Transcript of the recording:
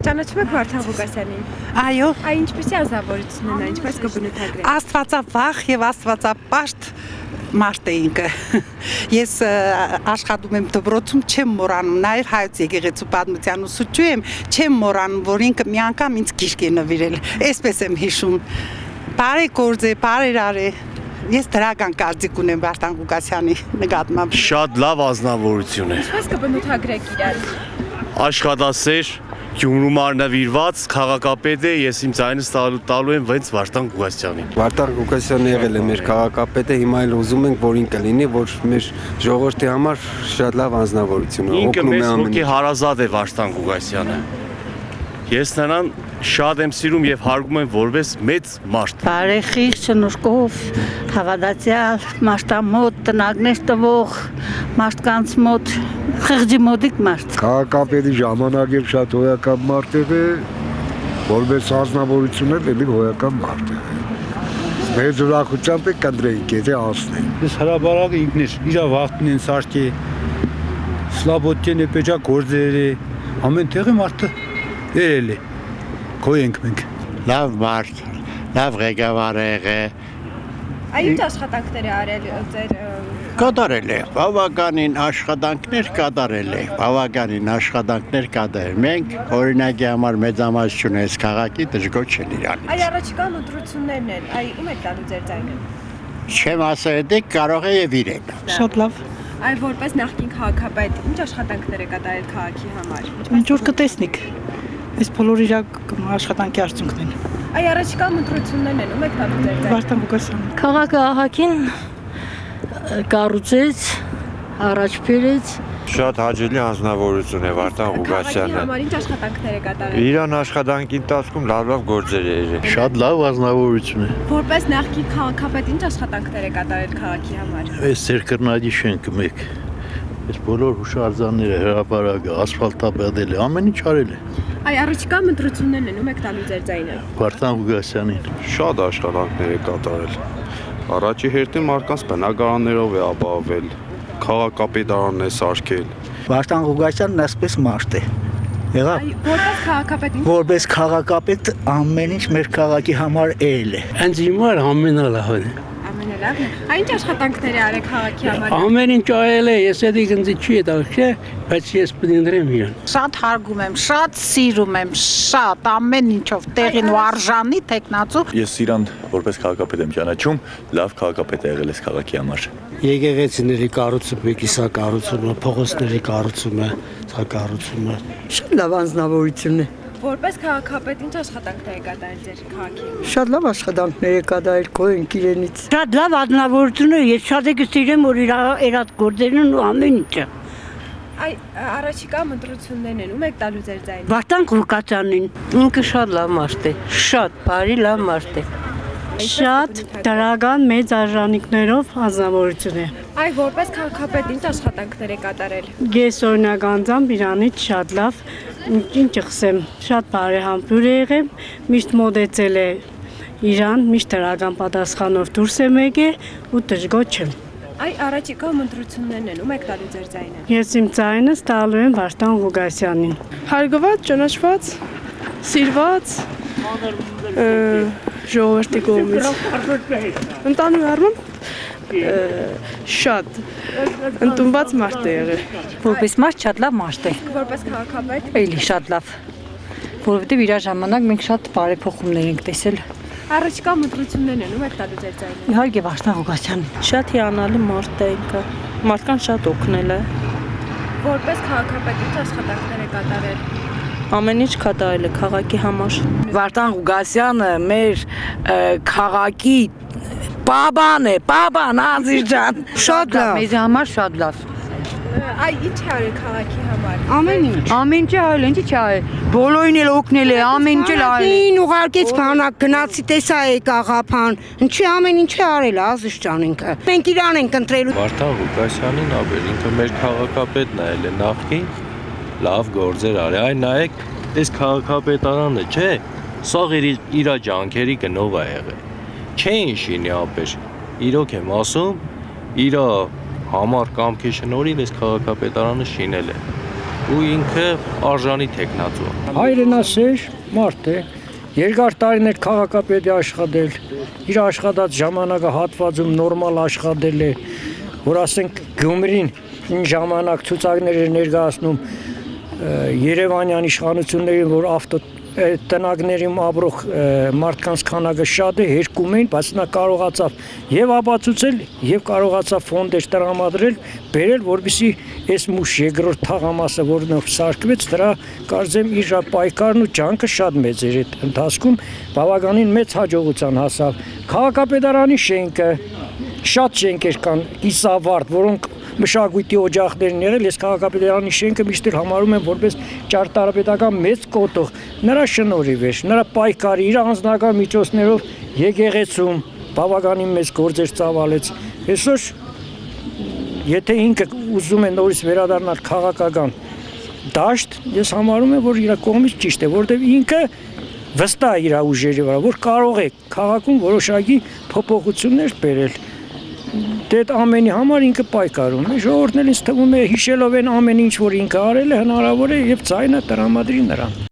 Ճանաչում եք Վարդան Ղուկասյանին։ Այո, Այ ինչպեսի անձնավորություն ունի, ինչպես կբնութագրեք։ Աստվածավախ եւ Աստվածապաշտ մարդ է ինքը։ Ես աշխատում եմ դպրոցում, չեմ մոռանում, նաեւ հայոց եկեղեցու պատմության ուսուցիչ եմ, չեմ մոռանում, որ ինքը մի անգամ ինձ գիրք է նվիրել։ Այսպես եմ հիշում։ Բարի գործ է, բարերար է։ Ես դրական կարծիք ունեմ Վարդան Ղուկասյանի նկատմամբ։ Շատ լավ ազնվորություն է։ Ինչպես կբնութագրեք իրար։ Աշխատասեր, Գյումրու նվիրված քաղաքապետ է, ես իմ ձայնս տալու եմ հենց Վարդան Ղուկասյանին։ Վարդան Ղուկասյանը եղել է մեր քաղաքապետը, հիմա էլ ուզում ենք, որ ինքը լինի, որ մեր ժողովրդի համար շատ լավ անձնավորություն է։ Ինքը մեզ հոգի հարազատ է Վարդան Ղուկասյանը։ Ես նրան շատ եմ սիրում եւ հարգում եմ որպես մեծ մարդ։ Բարեխիղճ շնորհքով հավատացյալ մաշտամոտ տնագներ տվող մարդկանց մոտ խղճի մոդիկ մարդ։ Քաղաքապետի ժամանակ եւ շատ հոյական մարդ է, որպես ազնվորություն է էլի հոյական մարդ է։ Մեծ ուրախությամբ է կնդրեինք, եթե ասնեն։ Ես հրաբարակը ինքն իր վախտն են սարքի, Սլաբոդյանը պետք է գործերը, ամեն տեղի մարդը երել է։ Կոյենք մենք։ Լավ մարդ, լավ ղեկավար է եղել։ Այ ինչ աշխատանքներ է արել ձեր Կատարել է, բավականին աշխատանքներ կատարել է, բավականին աշխատանքներ կատարել։ Մենք օրինակի համար մեծամասնություն այս քաղաքի դժգոհ չեն իրանից։ Այ առաջիկա ընտրություններն են, այ ում եք տալու ձեր ձայնը։ Չեմ ասել, դե կարող է եւ իրեն։ Շատ լավ։ Այ որպես նախկին քաղաքապետ, ինչ աշխատանքներ եք կատարել քաղաքի համար։ Ինչ որ կտեսնիք։ Այս բոլոր իր աշխատանքի արդյունքն են։ Այ առաջիկա ընտրություններն են, ում եք տալու ձեր ձայնը։ Վարդան Ղուկասյանը։ Քաղաքը ահագին կառուցեց, առաջ բերեց։ Շատ հաճելի անձնավորություն է Վարդան Քաղաքի Ղուկասյանը։ համար ինչ աշխատանքներ եք կատարել։ Իրան աշխատանքի ընթացքում լավ գործեր է եղել։ Շատ լավ ազնվորություն է։ Որպես նախկին քաղաքապետ ինչ աշխատանքներ եք կատարել քաղաքի համար։ Այս Սերկրնադի շենքը մեկ։ Այս բոլոր հուշարձանները, հրապարակը, ասֆալտաբադել է, ամեն ինչ արել է։ Այ առաջիկա ընտրություններն են, ում եք տալու ձեր ձայնը։ Վարդան Ղուկասյանին։ Շատ աշխատանքներ է կատարել։ Առաջի հերթին մարդկանց բնակարաններով է ապահովել, քաղաքապետարանն է սարքել։ Վարդան Ղուկասյանն այսպես մարդ է։ Եղավ։ Այ որպես քաղաքապետ ինչ Որպես քաղաքապետ ամեն ինչ մեր քաղաքի համար էլ է։ Ինձ հիմար ամենալավն է։ ամենալավն է։ Այ ինչ աշխատանքներ է արել քաղաքի համար։ Ամեն ինչ արել է, ես էդի գնձի չի դաշե, բայց ես պդինդրեմ իրան։ Շատ հարգում եմ, շատ սիրում եմ, շատ ամեն ինչով տեղին ու արժանի տեխնացու։ Ես իրան որպես քաղաքապետ եմ ճանաչում, լավ քաղաքապետ է եղել այս քաղաքի համար։ Եկեղեցիների կառուցումը, կիսակառուցումը, փողոցների կառուցումը, սա կառուցումը։ Շատ լավ անձնավորություն է։ Որպես քաղաքապետ ինչ աշխատանքներ եք կատարել ձեր քաղաքի համար։ Շատ լավ աշխատանքներ է կատարել կոյենք իրենից։ Շատ լավ անձնավորություն է, ես շատ եք սիրեմ, որ իր այդ գործերն ու ամեն ինչը։ Այ առաջիկա ընտրություններն են, ում եք տալու ձեր ձայնը։ Վարդան Ղուկասյանին։ Ինքը շատ լավ մարդ է, շատ բարի լավ մարդ է։ Շատ դրական մեծ արժանինքներով անձնավորություն է։ Այ որպես քաղաքապետ ինչ աշխատանքներ եք կատարել։ Ես օրինակ անձամբ իրանից շատ լավ, ինչ ասեմ, շատ բարեհամբույր է եղել, միշտ մոդեցել է իրան, միշտ դրական պատասխանով դուրս է եկել ու դժգոհ չեմ։ Այ առաջիկա ընտրություններն են, ում եք տալու ձեր ձայնը։ Ես իմ ձայնս տալու եմ Վարդան Ղուկասյանին։ Հարգված, ճանաչված, սիրված ժողովրդի կողմից։ Ընտանու առումով շատ ընդունված մարդ է եղել։ Որպես մարդ շատ լավ մարդ է։ Որպես քաղաքապետ Էլի շատ լավ։ Որովհետև իր ժամանակ մենք շատ բարեփոխումներ ենք տեսել։ Առաջիկա ընտրություններն են, ում եք տալու ձեր ձայնը։ Իհարկե Վարդան Ղուկասյանին։ Շատ հիանալի մարդ է ինքը։ Մարդկան շատ օգնել է։ Որպես քաղաքապետ ինչ աշխատանքներ եք կատարել։ Ամեն ինչ կատարել է քաղաքի համար։ Վարդան Ղուկասյանը մեր քաղաքի պաբան է, պաբան Ազիզ ջան։ Շատ լավ։ Մեզ համար շատ լավ։ Այ ինչ է արել քաղաքի համար։ Ամեն ինչ։ Ամեն ինչ արել, ինչ արել։ Բոլորին էլ օգնել է, ամեն ինչ էլ արել։ Ին ուղարկեց բանակ գնացի տեսա եք աղափան։ Ինչի ամեն ինչ է արել Ազիզ ջան ինքը։ Մենք իրան ենք ընտրելու։ Վարդան Ղուկասյանին ապեր, ինքը մեր քաղաքապետն է եղել նախքին, լավ գործեր արել։ Այ նայեք, այս քաղաքապետարանը, չէ, սաղ իր ջանքերի գնով է եղել։ Չէին շինի ապեր։ Իրոք եմ ասում, իր համար կամքի շնորհիվ այս քաղաքապետարանը շինել է։ ու ինքը արժանի տեխնացու։ Հայրենասեր մարդ է, երկար տարիներ քաղաքապետ է աշխատել, իր աշխատած ժամանակահատվածում նորմալ աշխատել է, որ ասենք Գյումրին ինչ ժամանակ ցուցակներ էր ներկայացնում Երևանյան իշխանություններին, որ տնագներում ապրող մարդկանց քանակը շատ է, հերկում էին, բայց նա կարողացավ եւ ապացուցել եւ կարողացավ ֆոնդեր տրամադրել, բերել, որպեսզի այս մուշ երկրորդ թաղամասը, որն սարքվեց, դրա կարծեմ իր պայքարն ու ջանքը շատ մեծ էր այդ ընթացքում, բավականին մեծ հաջողության հասավ։ Քաղաքապետարանի շենքը շատ շենքեր կան կիսավարտ, որոնք մշակույթի օջախներն եղել, ես քաղաքապետարանի շենքը միշտ համարում եմ որպես ճարտարապետական մեծ կոթող, նրա շնորհիվ էր, նրա պայքարի, իր անձնական միջոցներով եկեղեցում բավականին մեծ գործեր ծավալեց։ Այսօր եթե ինքը ուզում է նորից վերադառնալ քաղաքական դաշտ, ես համարում եմ, որ իր կողմից ճիշտ է, որտեղ ինքը վստահ իր ուժերի վրա, որ կարող է քաղաքում որոշակի փոփոխություններ բերել։ Դե ամենի համար ինքը պայքարում է, ժողովուրդն էլ ինձ թվում է հիշելով են ամեն ինչ, որ ինքը արել է, հնարավոր է եւ ձայնը տրամադրի նրան։